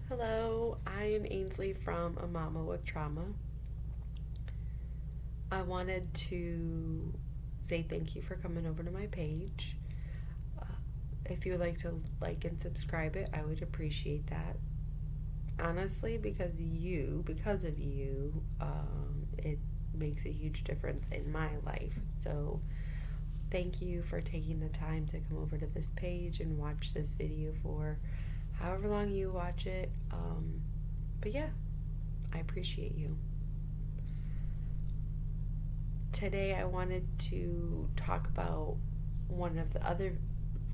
Hello, I am Ainsley from A Mama with Trauma. I wanted to say thank you for coming over to my page. Uh, if you would like to like and subscribe it, I would appreciate that. Honestly, because of you, it makes a huge difference in my life. So, thank you for taking the time to come over to this page and watch this video for however long you watch it. But yeah, I appreciate you. Today I wanted to talk about one of the other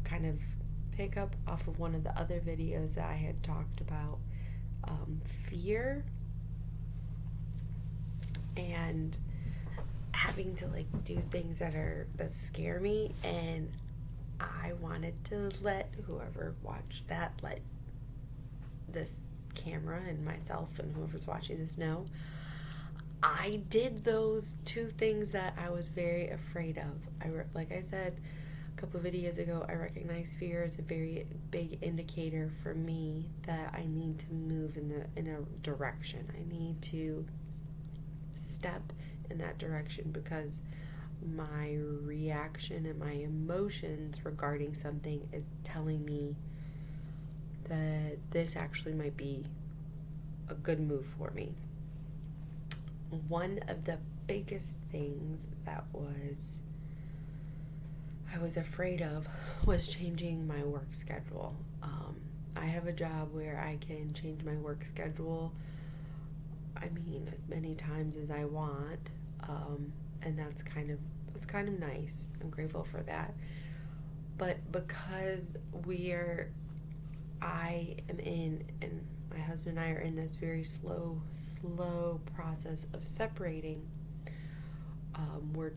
kind of pick up off of one of the other videos that I had talked about fear and having to do things that scare me, and I wanted to let whoever watched that let this camera and myself and whoever's watching this know I did those two things that I was very afraid of. Like I said a couple of videos ago, I recognize fear as a very big indicator for me that I need to move in a direction. I need to step in that direction because my reaction and my emotions regarding something is telling me that this actually might be a good move for me. One of the biggest things that I was afraid of was changing my work schedule. I have a job where I can change my work schedule, as many times as I want, and it's kind of nice. I'm grateful for that. But because I am in, and my husband and I are in this very slow process of separating. We're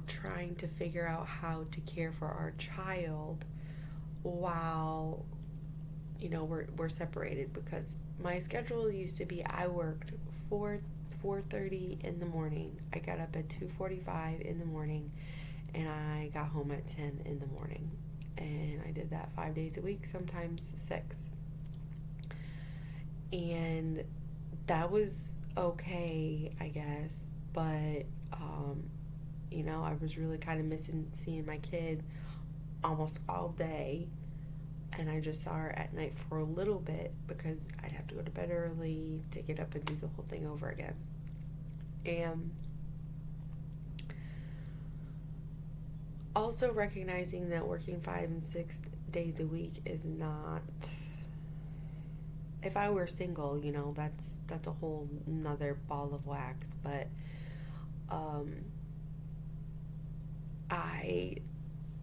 trying to figure out how to care for our child while, we're separated, because my schedule used to be I worked 4:30 in the morning. I got up at 2:45 in the morning, and I got home at 10 in the morning. And I did that 5 days a week, sometimes 6. And that was okay, I guess. But, I was really kind of missing seeing my kid almost all day. And I just saw her at night for a little bit because I'd have to go to bed early to get up and do the whole thing over again. And also recognizing that working 5 and 6 days a week is not, if I were single, that's a whole nother ball of wax. But I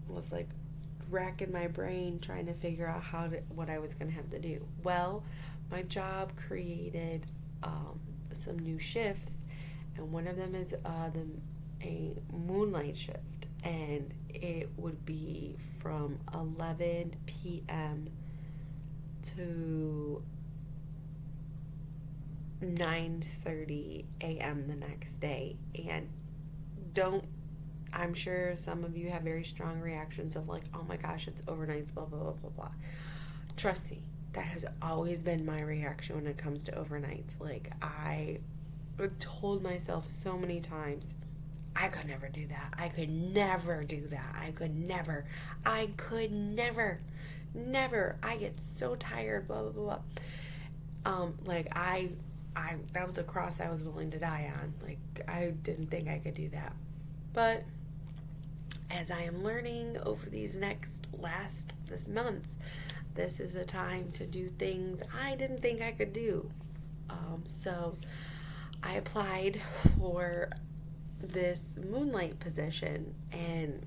was racking my brain trying to figure out what I was going to have to do. Well, my job created some new shifts, and one of them is a moonlight shift, and it would be from 11 p.m. to 9:30 a.m. the next day. And I'm sure some of you have very strong reactions of oh my gosh, it's overnights, blah, blah, blah, blah, blah. Trust me, that has always been my reaction when it comes to overnights. I told myself so many times, I could never do that. I could never do that. I could never. I get so tired, blah, blah, blah. That was a cross I was willing to die on. I didn't think I could do that. But as I am learning over this month, this is a time to do things I didn't think I could do. So I applied for this moonlight position, and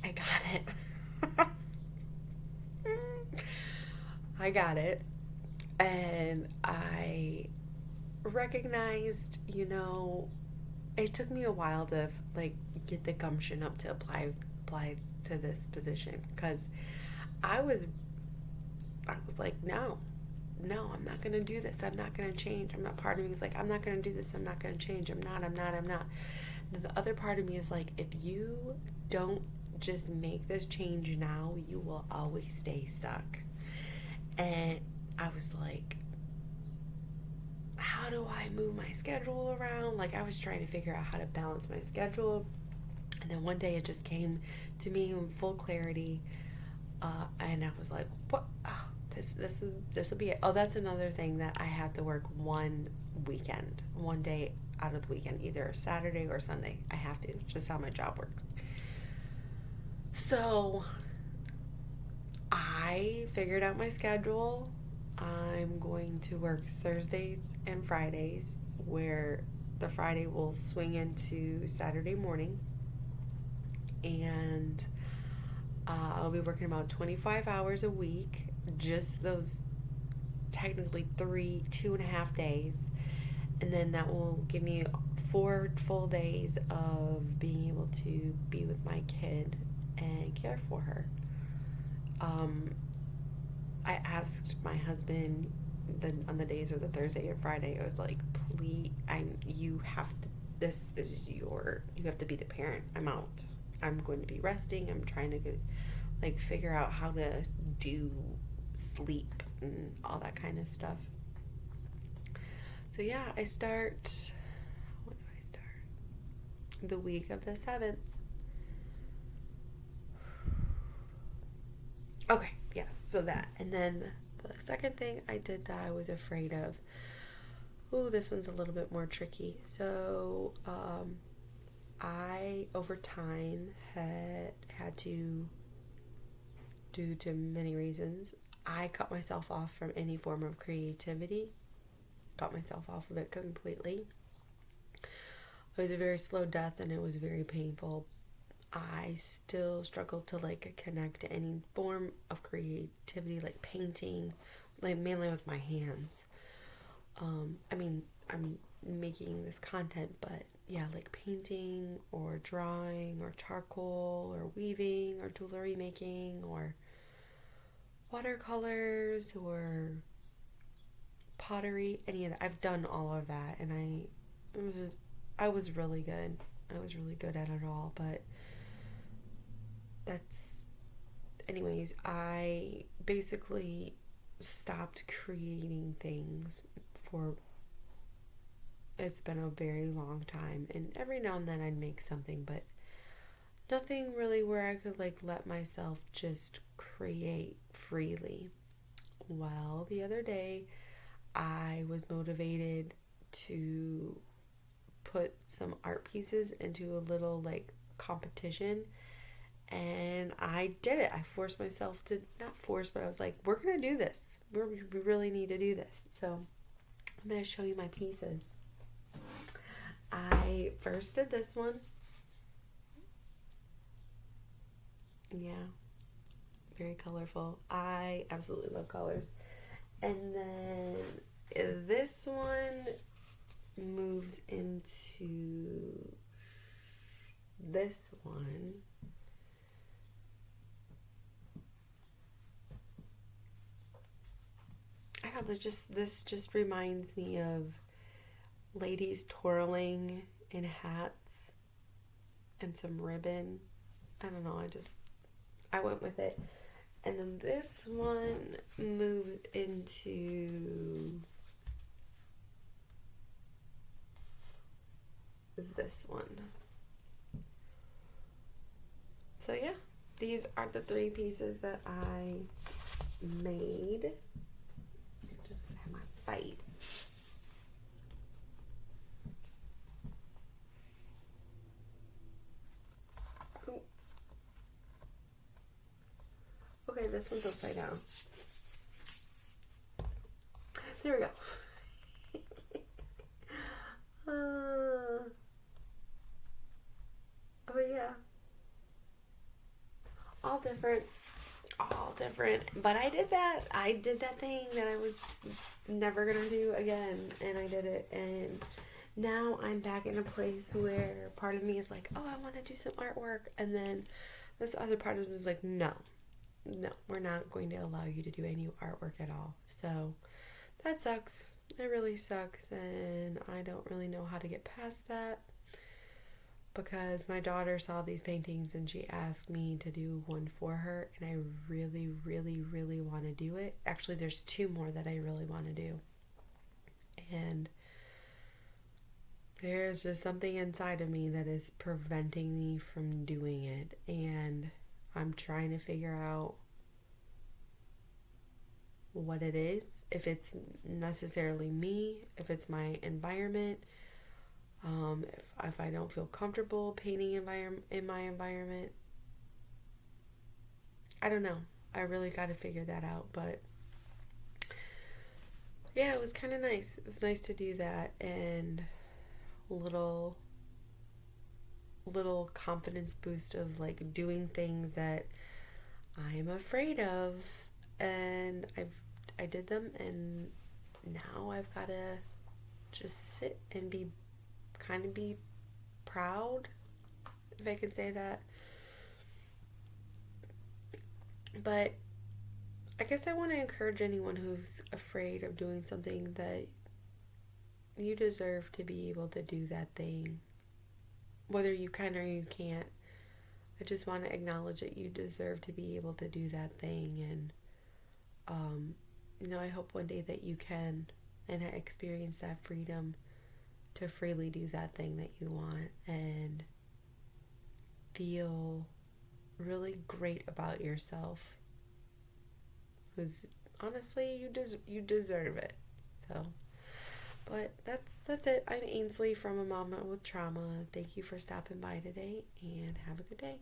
I got it. I got it. And I recognized, it took me a while to get the gumption up to apply to this position, because I was like, no, I'm not going to do this. I'm not going to change. Part of me is I'm not going to do this. I'm not going to change. I'm not. Then the other part of me is if you don't just make this change now, you will always stay stuck. And I was like, how do I move my schedule around? Like, I was trying to figure out how to balance my schedule. And then one day it just came to me in full clarity. And I was like, what? Oh, this will be it. Oh, that's another thing, that I have to work one day out of the weekend, either Saturday or Sunday. I have to. It's just how my job works. So I figured out my schedule. I'm going to work Thursdays and Fridays, where the Friday will swing into Saturday morning. And I'll be working about 25 hours a week, just those technically 2.5 days. And then that will give me 4 full days of being able to be with my kid and care for her. I asked my husband on the days or the Thursday and Friday, I was like, please, you have to, you have to be the parent. I'm out. I'm going to be resting. I'm trying to figure out how to do sleep and all that kind of stuff. So yeah, when do I start? The week of the 7th. Okay, yes, so that. And then the second thing I did that I was afraid of. Ooh, this one's a little bit more tricky. So, I, over time, had to, due to many reasons, I cut myself off from any form of creativity. Cut myself off of it completely. It was a very slow death, and it was very painful. I still struggle to connect to any form of creativity, like painting, mainly with my hands. I'm making this content, but yeah, painting or drawing or charcoal or weaving or jewelry making or watercolors or pottery, any of that. I've done all of that, and I was really good. I was really good at it all, but anyways, I basically stopped creating things it's been a very long time, and every now and then I'd make something, but nothing really where I could let myself just create freely. Well, the other day I was motivated to put some art pieces into a little competition, and I did it. I forced myself to, not force, but I was like, we're gonna do this. We really need to do this. So I'm gonna show you my pieces. I first did this one. Yeah, very colorful. I absolutely love colors. And then this one moves into this one. I don't know, this just reminds me of ladies twirling in hats and some ribbon. I don't know, I went with it. And then this one moves into this one. So yeah, these are the 3 pieces that I made. Just have my face. Okay, this one's upside down. There we go. Oh yeah. All different. But I did that. I did that thing that I was never gonna do again, and I did it. And now I'm back in a place where part of me is like, oh, I want to do some artwork, and then this other part of me is like, no, we're not going to allow you to do any artwork at all. So that sucks. It really sucks, and I don't really know how to get past that. because my daughter saw these paintings and she asked me to do one for her, and I really, really, really want to do it. Actually, there's two more that I really want to do. And there's just something inside of me that is preventing me from doing it. And I'm trying to figure out what it is. If it's necessarily me, if it's my environment, if I don't feel comfortable painting in my environment. I don't know. I really got to figure that out. But yeah, it was kind of nice. It was nice to do that, and little confidence boost of like doing things that I'm afraid of, and I did them, and now I've got to just sit and be proud, if I can say that. But I guess I want to encourage anyone who's afraid of doing something that you deserve to be able to do that thing, whether you can or you can't. I just want to acknowledge that you deserve to be able to do that thing, and I hope one day that you can and experience that freedom to freely do that thing that you want and feel really great about yourself. Because honestly, you deserve it. So, but that's it. I'm Ainsley from A Mama with Trauma. Thank you for stopping by today, and have a good day.